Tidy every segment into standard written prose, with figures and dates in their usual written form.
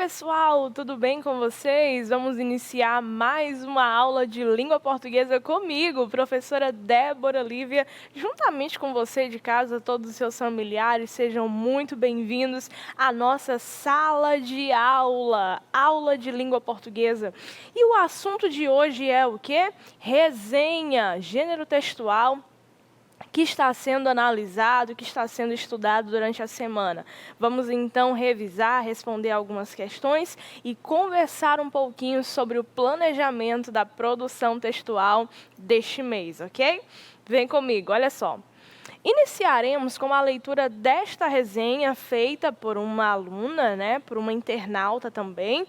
pessoal, tudo bem com vocês? Vamos iniciar mais uma aula de língua portuguesa comigo, professora Débora Lívia, juntamente com você de casa, todos os seus familiares, sejam muito bem-vindos à nossa sala de aula, aula de língua portuguesa. E o assunto de hoje é o quê? Resenha, gênero textual, que está sendo analisado, que está sendo estudado durante a semana. Vamos então revisar, responder algumas questões e conversar um pouquinho sobre o planejamento da produção textual deste mês, ok? Vem comigo, olha só. Iniciaremos com a leitura desta resenha feita por uma aluna, por uma internauta também.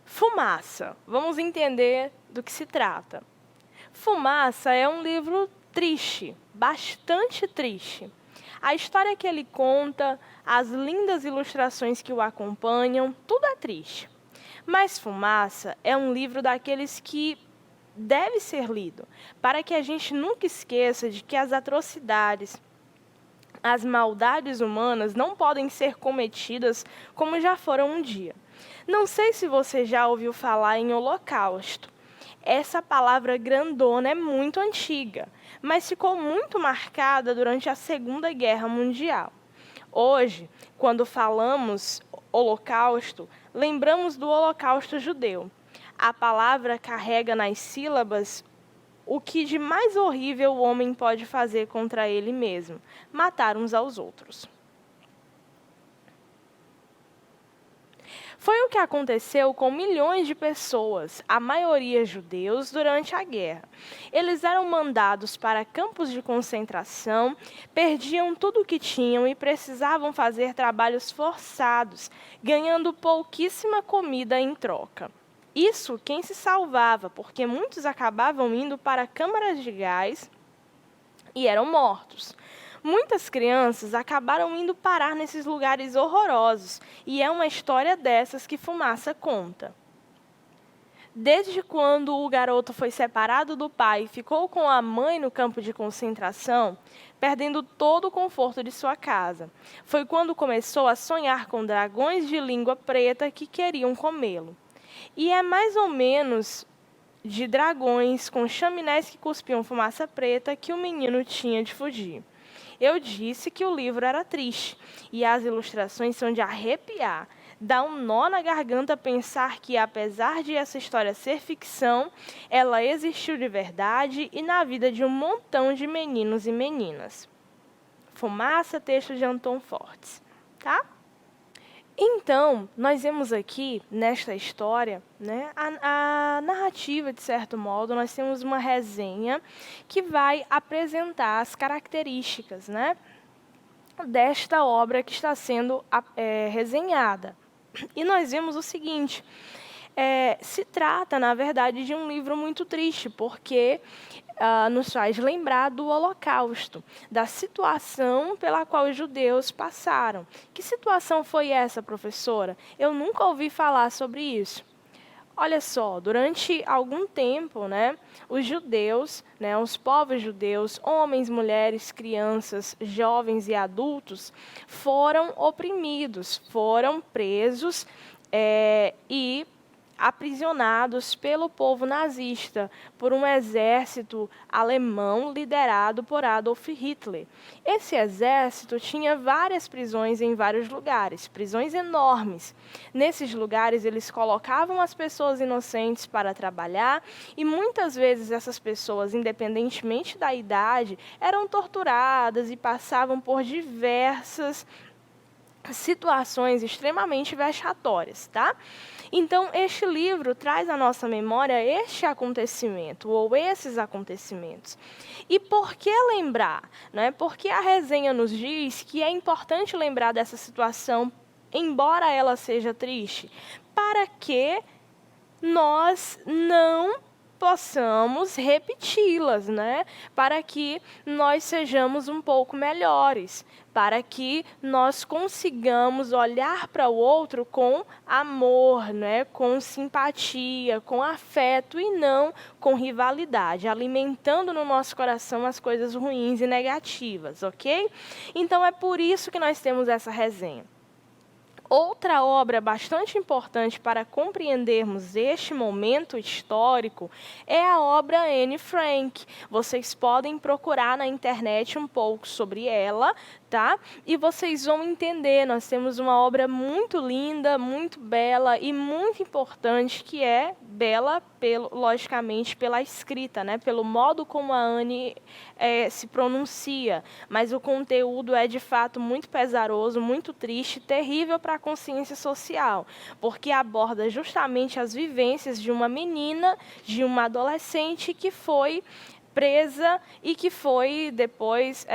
Fumaça. Vamos entender do que se trata. Fumaça é um livro triste, bastante triste. A história que ele conta, as lindas ilustrações que o acompanham, tudo é triste. Mas Fumaça é um livro daqueles que deve ser lido, para que a gente nunca esqueça de que as atrocidades, as maldades humanas não podem ser cometidas como já foram um dia. Não sei se você já ouviu falar em Holocausto. Essa palavra grandona é muito antiga, mas ficou muito marcada durante a Segunda Guerra Mundial. Hoje, quando falamos Holocausto, lembramos do Holocausto judeu. A palavra carrega nas sílabas o que de mais horrível o homem pode fazer contra ele mesmo: matar uns aos outros. Foi o que aconteceu com milhões de pessoas, a maioria judeus, durante a guerra. Eles eram mandados para campos de concentração, perdiam tudo o que tinham e precisavam fazer trabalhos forçados, ganhando pouquíssima comida em troca. Isso quem se salvava, porque muitos acabavam indo para câmaras de gás e eram mortos. Muitas crianças acabaram indo parar nesses lugares horrorosos, e é uma história dessas que Fumaça conta. Desde quando o garoto foi separado do pai e ficou com a mãe no campo de concentração, perdendo todo o conforto de sua casa, foi quando começou a sonhar com dragões de língua preta que queriam comê-lo. E é mais ou menos de dragões com chaminés que cuspiam fumaça preta que o menino tinha de fugir. Eu disse que o livro era triste, e as ilustrações são de arrepiar. Dá um nó na garganta pensar que, apesar de essa história ser ficção, ela existiu de verdade e na vida de um montão de meninos e meninas. Fumaça, texto de Anton Fortes, tá? Então, nós vemos aqui, nesta história, a narrativa, de certo modo, nós temos uma resenha que vai apresentar as características desta obra que está sendo resenhada. E nós vemos o seguinte: se trata, na verdade, de um livro muito triste, porque nos faz lembrar do Holocausto, da situação pela qual os judeus passaram. Que situação foi essa, professora? Eu nunca ouvi falar sobre isso. Olha só, durante algum tempo, os judeus, os povos judeus, homens, mulheres, crianças, jovens e adultos, foram oprimidos, foram presos e aprisionados pelo povo nazista, por um exército alemão liderado por Adolf Hitler. Esse exército tinha várias prisões em vários lugares, prisões enormes. Nesses lugares, eles colocavam as pessoas inocentes para trabalhar e muitas vezes essas pessoas, independentemente da idade, eram torturadas e passavam por diversas situações extremamente vexatórias, tá? Então, este livro traz à nossa memória este acontecimento, ou esses acontecimentos. E por que lembrar? Porque a resenha nos diz que é importante lembrar dessa situação, embora ela seja triste, para que nós não possamos repeti-las, para que nós sejamos um pouco melhores, para que nós consigamos olhar para o outro com amor, com simpatia, com afeto e não com rivalidade, alimentando no nosso coração as coisas ruins e negativas, ok? Então é por isso que nós temos essa resenha. Outra obra bastante importante para compreendermos este momento histórico é a obra Anne Frank. Vocês podem procurar na internet um pouco sobre ela, tá? E vocês vão entender. Nós temos uma obra muito linda, muito bela e muito importante, que é bela, logicamente, pela escrita, né? Pelo modo como a Anne se pronuncia. Mas o conteúdo é, de fato, muito pesaroso, muito triste, terrível para a consciência social, porque aborda justamente as vivências de uma menina, de uma adolescente que foi presa e que foi depois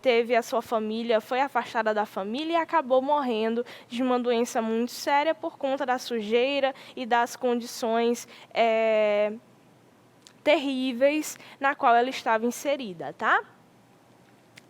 teve a sua família, foi afastada da família e acabou morrendo de uma doença muito séria por conta da sujeira e das condições terríveis na qual ela estava inserida, tá?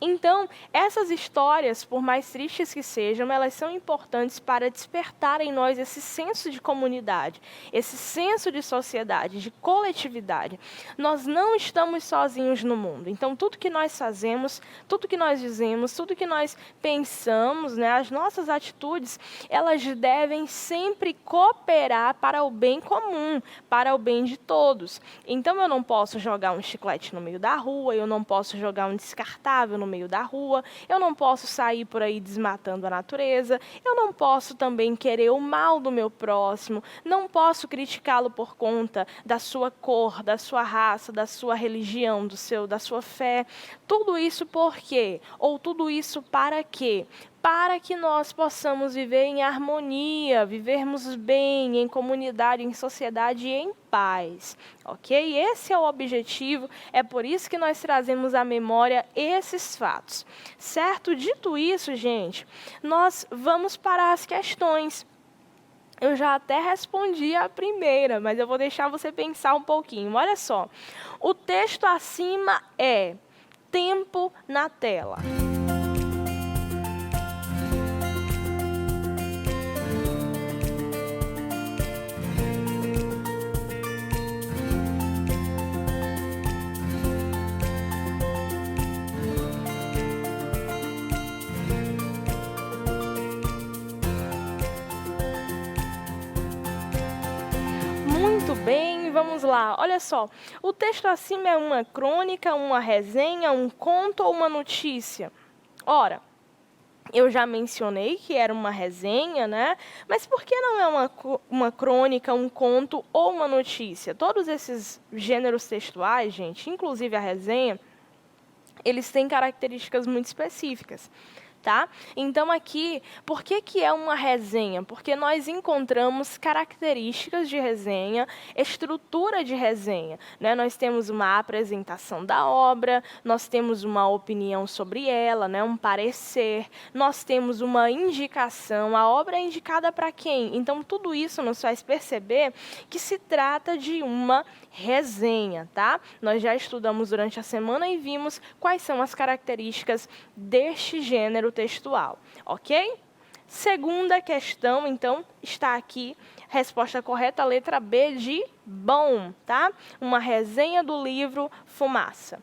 Então, essas histórias, por mais tristes que sejam, elas são importantes para despertar em nós esse senso de comunidade, esse senso de sociedade, de coletividade. Nós não estamos sozinhos no mundo. Então, tudo que nós fazemos, tudo que nós dizemos, tudo que nós pensamos, né, as nossas atitudes, elas devem sempre cooperar para o bem comum, para o bem de todos. Então, eu não posso jogar um chiclete no meio da rua, eu não posso jogar um descartável no meio da rua, eu não posso sair por aí desmatando a natureza, eu não posso também querer o mal do meu próximo, não posso criticá-lo por conta da sua cor, da sua raça, da sua religião, da sua fé. Tudo isso por quê? Ou tudo isso para quê? Para que nós possamos viver em harmonia, vivermos bem, em comunidade, em sociedade e em paz, ok? Esse é o objetivo, é por isso que nós trazemos à memória esses fatos, certo? Dito isso, gente, nós vamos para as questões. Eu já até respondi a primeira, mas eu vou deixar você pensar um pouquinho. Olha só, o texto acima é tempo na tela. Muito bem, vamos lá. Olha só, o texto acima é uma crônica, uma resenha, um conto ou uma notícia? Ora, eu já mencionei que era uma resenha, né? Mas por que não é uma crônica, um conto ou uma notícia? Todos esses gêneros textuais, gente, inclusive a resenha, eles têm características muito específicas. Tá? Então, aqui, por que é uma resenha? Porque nós encontramos características de resenha, estrutura de resenha, né? Nós temos uma apresentação da obra, nós temos uma opinião sobre ela, né? Um parecer, nós temos uma indicação, a obra é indicada para quem? Então, tudo isso nos faz perceber que se trata de uma resenha, tá? Nós já estudamos durante a semana e vimos quais são as características deste gênero textual, ok? Segunda questão, então, está aqui, resposta correta, letra B de bom, tá? Uma resenha do livro Fumaça.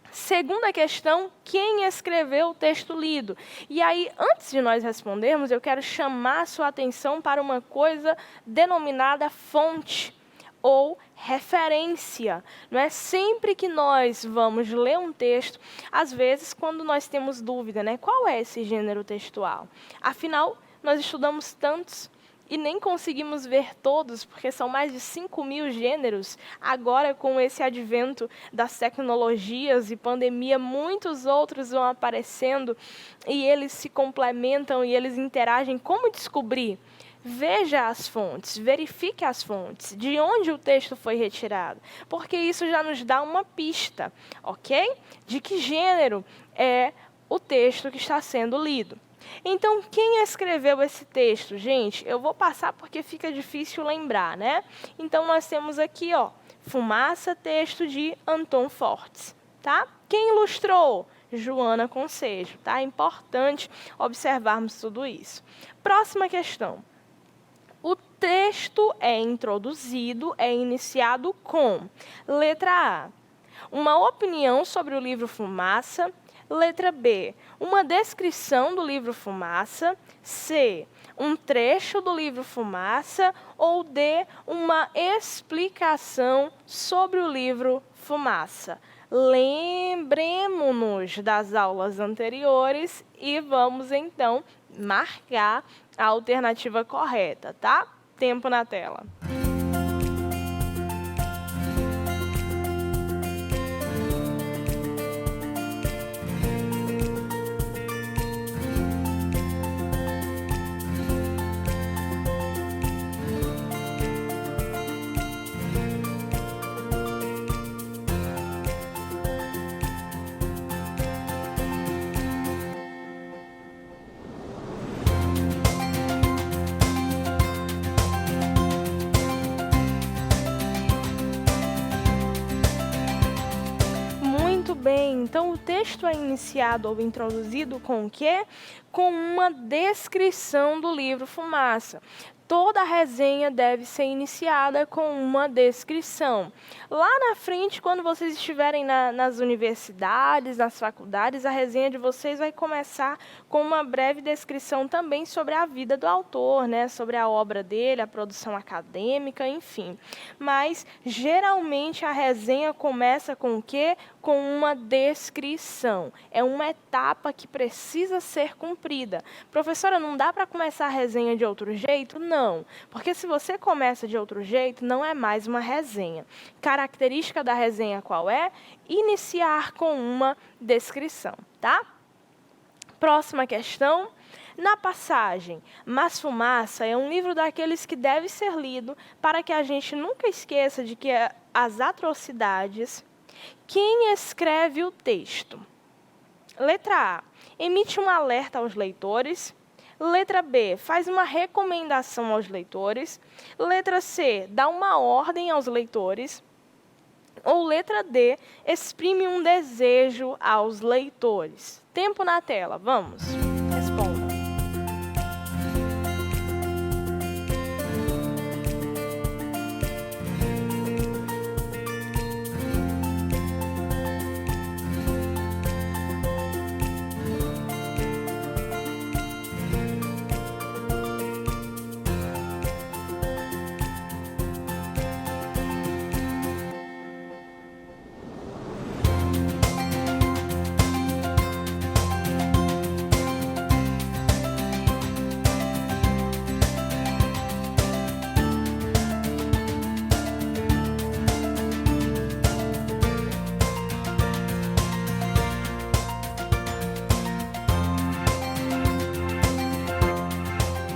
Segunda questão, quem escreveu o texto lido? E aí, antes de nós respondermos, eu quero chamar a sua atenção para uma coisa denominada fonte ou referência. Não é sempre que nós vamos ler um texto, às vezes quando nós temos dúvida, né? Qual é esse gênero textual? Afinal, nós estudamos tantos e nem conseguimos ver todos, porque são mais de 5.000 gêneros. Agora, com esse advento das tecnologias e pandemia, muitos outros vão aparecendo e eles se complementam e eles interagem. Como descobrir? Veja as fontes, verifique as fontes, de onde o texto foi retirado, porque isso já nos dá uma pista, ok? De que gênero é o texto que está sendo lido. Então, quem escreveu esse texto? Gente, eu vou passar porque fica difícil lembrar, né? Então, nós temos aqui, ó, Fumaça, texto de Anton Fortes, tá? Quem ilustrou? Joana Concejo, tá? É importante observarmos tudo isso. Próxima questão. O texto é introduzido, é iniciado com, letra A, uma opinião sobre o livro Fumaça, Letra B, uma descrição do livro Fumaça. C, um trecho do livro Fumaça. Ou D, uma explicação sobre o livro Fumaça. Lembremos-nos das aulas anteriores e vamos, então, marcar a alternativa correta, tá? Tempo na tela. Muito bem, então o texto é iniciado ou introduzido com o quê? Com uma descrição do livro Fumaça. Toda resenha deve ser iniciada com uma descrição. Lá na frente, quando vocês estiverem nas universidades, nas faculdades, a resenha de vocês vai começar com uma breve descrição também sobre a vida do autor, né? Sobre a obra dele, a produção acadêmica, enfim. Mas, geralmente, a resenha começa com o quê? Com uma descrição. É uma etapa que precisa ser cumprida. Professora, não dá para começar a resenha de outro jeito? Não, porque se você começa de outro jeito, não é mais uma resenha. Característica da resenha qual é? Iniciar com uma descrição, tá? Próxima questão. Na passagem, Mas Fumaça é um livro daqueles que deve ser lido para que a gente nunca esqueça de que as atrocidades. Quem escreve o texto? Letra A, emite um alerta aos leitores. Letra B, faz uma recomendação aos leitores. Letra C, dá uma ordem aos leitores. Ou letra D, exprime um desejo aos leitores. Tempo na tela, vamos. Responda.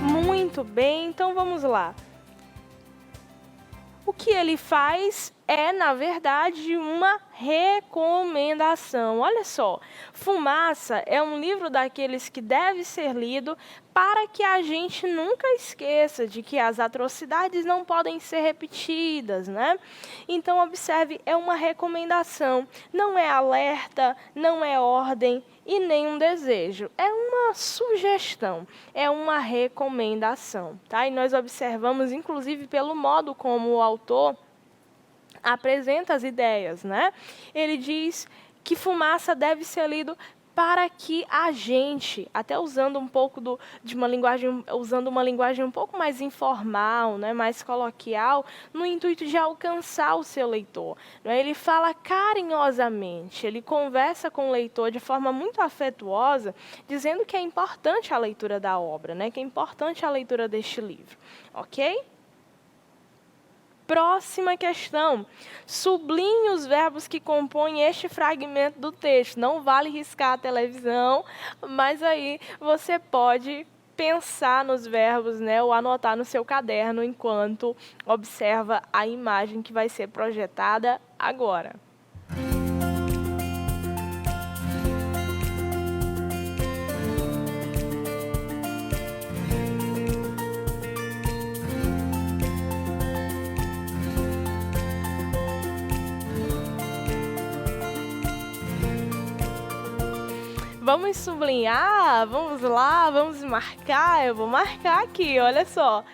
Muito bem, então vamos lá. O que ele faz é, na verdade, uma recomendação. Olha só, Fumaça é um livro daqueles que deve ser lido para que a gente nunca esqueça de que as atrocidades não podem ser repetidas, né? Então, observe, é uma recomendação, não é alerta, não é ordem e nem um desejo. É uma sugestão, é uma recomendação, tá? E nós observamos, inclusive, pelo modo como o autor apresenta as ideias, né? Ele diz que Fumaça deve ser lido para que a gente, até usando um pouco usando uma linguagem um pouco mais informal, né, mais coloquial, no intuito de alcançar o seu leitor, né? Ele fala carinhosamente, ele conversa com o leitor de forma muito afetuosa, dizendo que é importante a leitura da obra, né, que é importante a leitura deste livro, ok? Próxima questão. Sublinhe os verbos que compõem este fragmento do texto. Não vale riscar a televisão, mas aí você pode pensar nos verbos, né, ou anotar no seu caderno enquanto observa a imagem que vai ser projetada agora. Vamos sublinhar? Vamos lá, vamos marcar? Eu vou marcar aqui, olha só.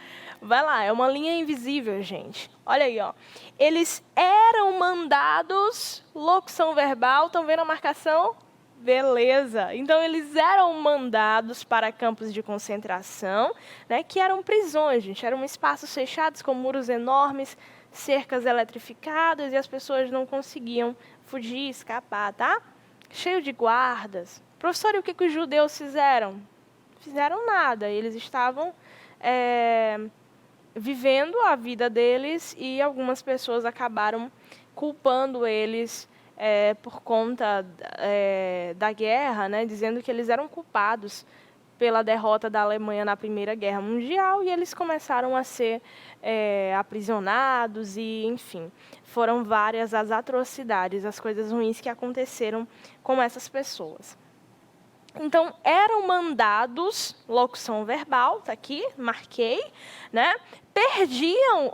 Vai lá, é uma linha invisível, gente. Olha aí, ó. Eles eram mandados, locução verbal, estão vendo a marcação? Beleza. Então, eles eram mandados para campos de concentração, né, que eram prisões, gente. Eram espaços fechados com muros enormes, cercas eletrificadas e as pessoas não conseguiam fugir, escapar, tá? Cheio de guardas. Professor, e o que os judeus fizeram? Fizeram nada. Eles estavam vivendo a vida deles e algumas pessoas acabaram culpando eles por conta da guerra, né, dizendo que eles eram culpados pela derrota da Alemanha na Primeira Guerra Mundial, e eles começaram a ser aprisionados e, enfim, foram várias as atrocidades, as coisas ruins que aconteceram com essas pessoas. Então, eram mandados, locução verbal, tá aqui, marquei, né? Perdiam,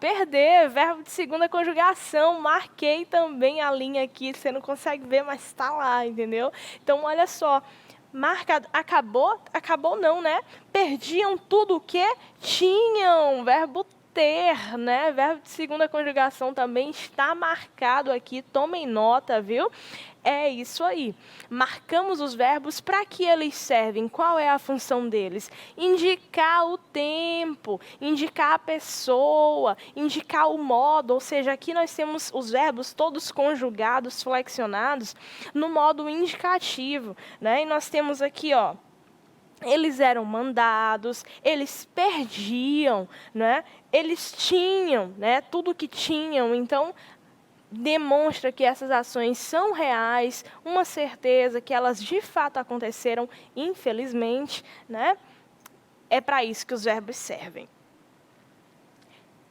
perder, verbo de segunda conjugação, marquei também a linha aqui, você não consegue ver, mas está lá, entendeu? Então, olha só, acabou não, né? Perdiam tudo o que tinham, verbo ter, né? Verbo de segunda conjugação também está marcado aqui, tomem nota, viu? É isso aí. Marcamos os verbos para que eles servem. Qual é a função deles? Indicar o tempo, indicar a pessoa, indicar o modo. Ou seja, aqui nós temos os verbos todos conjugados, flexionados, no modo indicativo, né? E nós temos aqui, ó, eles eram mandados, eles perdiam, né? Eles tinham, né? Tudo que tinham. Então, demonstra que essas ações são reais, uma certeza que elas de fato aconteceram, infelizmente, né? É para isso que os verbos servem.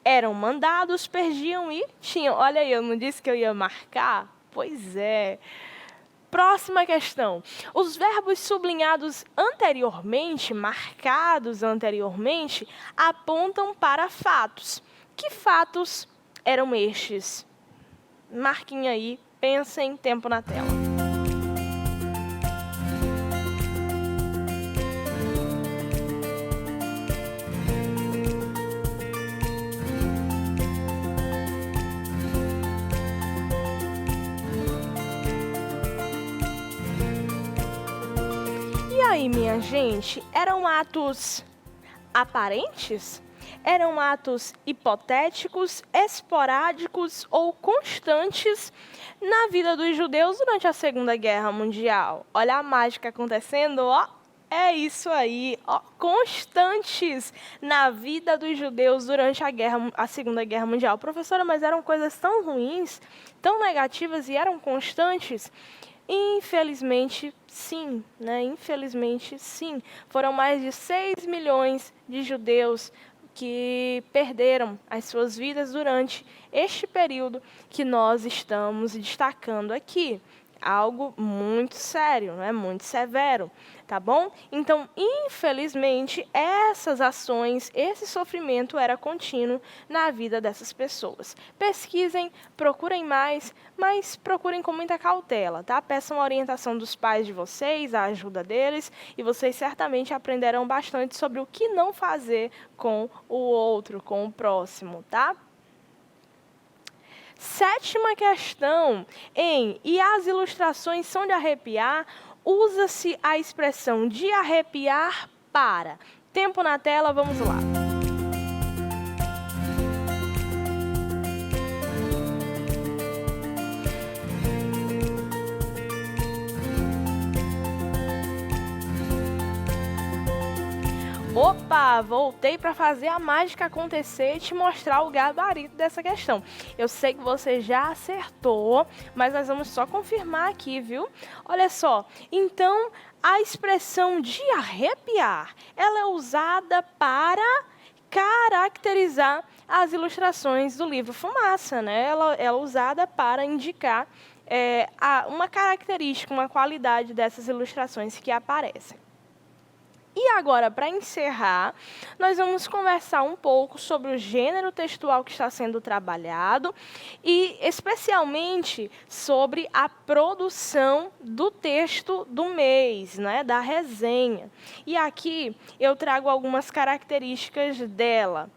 Eram mandados, perdiam e tinham. Olha aí, eu não disse que eu ia marcar? Pois é. Próxima questão. Os verbos sublinhados anteriormente, marcados anteriormente, apontam para fatos. Que fatos eram estes? Marquem aí, pensem, tempo na tela. E aí, minha gente, eram atos aparentes? Eram atos hipotéticos, esporádicos ou constantes na vida dos judeus durante a Segunda Guerra Mundial? Olha a mágica acontecendo, ó. É isso aí, ó, constantes na vida dos judeus durante a Segunda Guerra Mundial. Professora, mas eram coisas tão ruins, tão negativas e eram constantes? Infelizmente, sim, né? Infelizmente, sim. Foram mais de 6 milhões de judeus que perderam as suas vidas durante este período que nós estamos destacando aqui. Algo muito sério, né? Muito severo, tá bom? Então, infelizmente, essas ações, esse sofrimento era contínuo na vida dessas pessoas. Pesquisem, procurem mais, mas procurem com muita cautela, tá? Peçam a orientação dos pais de vocês, a ajuda deles, e vocês certamente aprenderão bastante sobre o que não fazer com o outro, com o próximo, tá? Sétima questão, e as ilustrações são de arrepiar, usa-se a expressão de arrepiar para. Tempo na tela, vamos lá. Opa, voltei para fazer a mágica acontecer e te mostrar o gabarito dessa questão. Eu sei que você já acertou, mas nós vamos só confirmar aqui, viu? Olha só, então a expressão de arrepiar, ela é usada para caracterizar as ilustrações do livro Fumaça, né? Ela é usada para indicar uma característica, uma qualidade dessas ilustrações que aparecem. E agora, para encerrar, nós vamos conversar um pouco sobre o gênero textual que está sendo trabalhado e, especialmente, sobre a produção do texto do mês, né, da resenha. E aqui eu trago algumas características dela.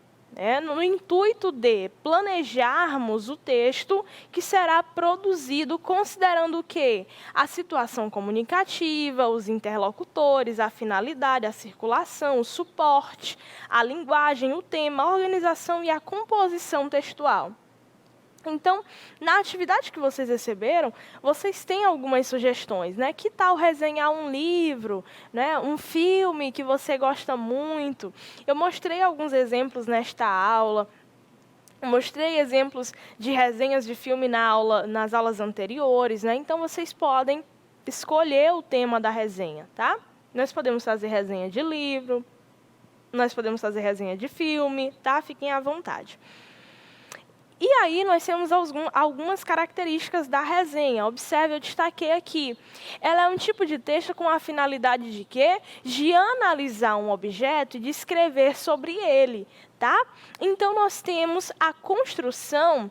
no intuito de planejarmos o texto que será produzido considerando o quê? A situação comunicativa, os interlocutores, a finalidade, a circulação, o suporte, a linguagem, o tema, a organização e a composição textual. Então, na atividade que vocês receberam, vocês têm algumas sugestões, né? Que tal resenhar um livro, né? Um filme que você gosta muito? Eu mostrei alguns exemplos nesta aula. Mostrei exemplos de resenhas de filme nas aulas anteriores, né? Então, vocês podem escolher o tema da resenha, tá? Nós podemos fazer resenha de livro, nós podemos fazer resenha de filme, tá? Fiquem à vontade. E aí, nós temos algumas características da resenha. Observe, eu destaquei aqui. Ela é um tipo de texto com a finalidade de quê? De analisar um objeto e de escrever sobre ele, tá? Então, nós temos a construção.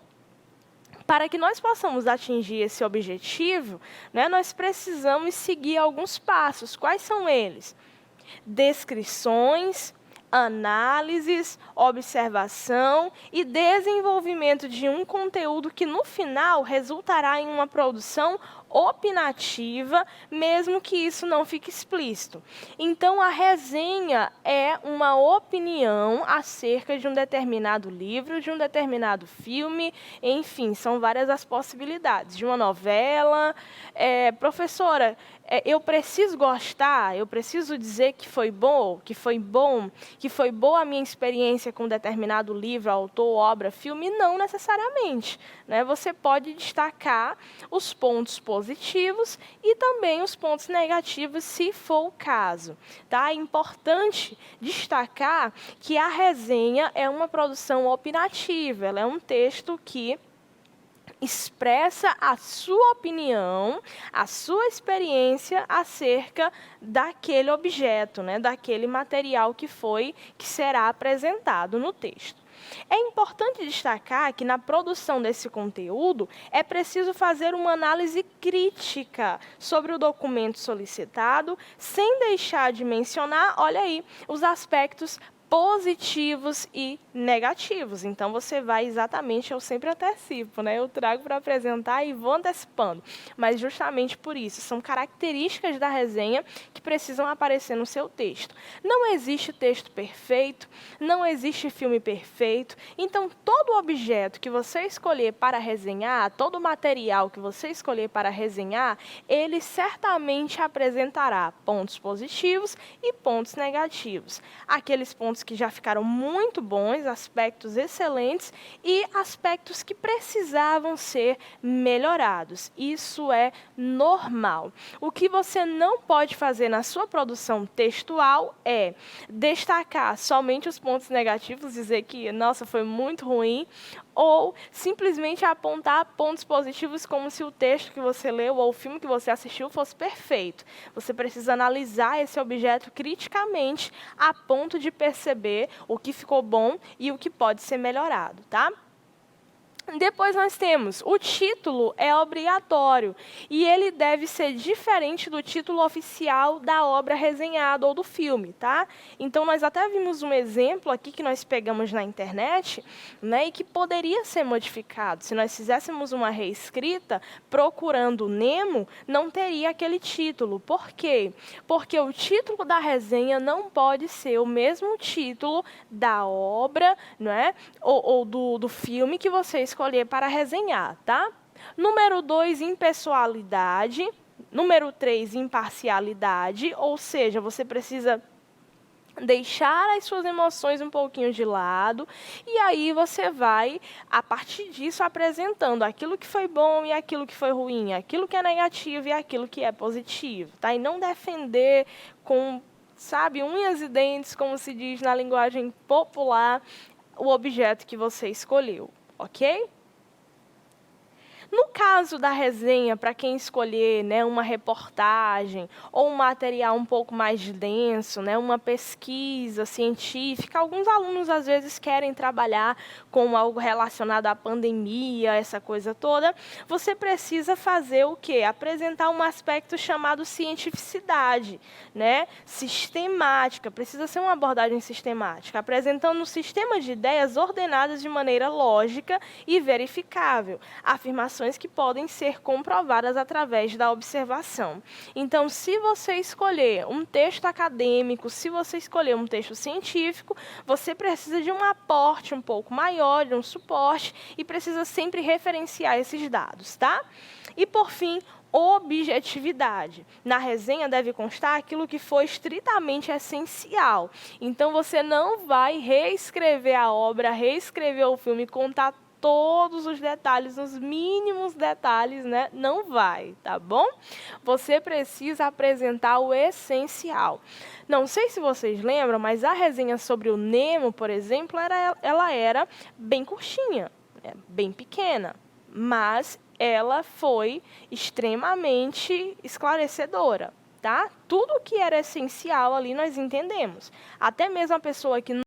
Para que nós possamos atingir esse objetivo, né, nós precisamos seguir alguns passos. Quais são eles? Descrições, análises, observação e desenvolvimento de um conteúdo que, no final, resultará em uma produção opinativa, mesmo que isso não fique explícito. Então, a resenha é uma opinião acerca de um determinado livro, de um determinado filme, enfim, são várias as possibilidades. De uma novela. Professora, eu preciso gostar, eu preciso dizer que foi bom, que foi boa a minha experiência com determinado livro, autor, obra, filme? Não necessariamente, né? Você pode destacar os pontos positivos e também os pontos negativos, se for o caso, tá? É importante destacar que a resenha é uma produção opinativa, ela é um texto que expressa a sua opinião, a sua experiência acerca daquele objeto, né, daquele material que será apresentado no texto. É importante destacar que na produção desse conteúdo é preciso fazer uma análise crítica sobre o documento solicitado, sem deixar de mencionar, olha aí, os aspectos positivos e negativos. Então, você vai exatamente, eu sempre antecipo, né? Eu trago para apresentar e vou antecipando. Mas justamente por isso, são características da resenha que precisam aparecer no seu texto. Não existe texto perfeito, não existe filme perfeito. Então, todo objeto que você escolher para resenhar, todo material que você escolher para resenhar, ele certamente apresentará pontos positivos e pontos negativos. Aqueles pontos que já ficaram muito bons, aspectos excelentes e aspectos que precisavam ser melhorados. Isso é normal. O que você não pode fazer na sua produção textual é destacar somente os pontos negativos, dizer que, nossa, foi muito ruim, ou simplesmente apontar pontos positivos como se o texto que você leu ou o filme que você assistiu fosse perfeito. Você precisa analisar esse objeto criticamente a ponto de perceber o que ficou bom e o que pode ser melhorado, tá? Depois nós temos, o título é obrigatório e ele deve ser diferente do título oficial da obra resenhada ou do filme, tá? Então, nós até vimos um exemplo aqui que nós pegamos na internet, né, e que poderia ser modificado. Se nós fizéssemos uma reescrita, procurando Nemo, não teria aquele título. Por quê? Porque o título da resenha não pode ser o mesmo título da obra, né, ou do filme que você escolher para resenhar, tá? Número 2, impessoalidade. Número 3, imparcialidade, ou seja, você precisa deixar as suas emoções um pouquinho de lado, e aí você vai, a partir disso, apresentando aquilo que foi bom e aquilo que foi ruim, aquilo que é negativo e aquilo que é positivo, tá? E não defender com, sabe, unhas e dentes, como se diz na linguagem popular, o objeto que você escolheu, ok? No caso da resenha, para quem escolher, né, uma reportagem ou um material um pouco mais denso, né, uma pesquisa científica, alguns alunos às vezes querem trabalhar com algo relacionado à pandemia, essa coisa toda, você precisa fazer o quê? Apresentar um aspecto chamado cientificidade, né, sistemática, precisa ser uma abordagem sistemática, apresentando um sistema de ideias ordenadas de maneira lógica e verificável, afirmações que podem ser comprovadas através da observação. Então, se você escolher um texto acadêmico, se você escolher um texto científico, você precisa de um aporte um pouco maior, de um suporte, e precisa sempre referenciar esses dados, tá? E, por fim, objetividade. Na resenha deve constar aquilo que foi estritamente essencial. Então, você não vai reescrever a obra, reescrever o filme, contar todos os detalhes, os mínimos detalhes, né? Não vai, tá bom? Você precisa apresentar o essencial. Não sei se vocês lembram, mas a resenha sobre o Nemo, por exemplo, ela era bem curtinha, bem pequena, mas ela foi extremamente esclarecedora, tá? Tudo que era essencial ali nós entendemos. Até mesmo a pessoa que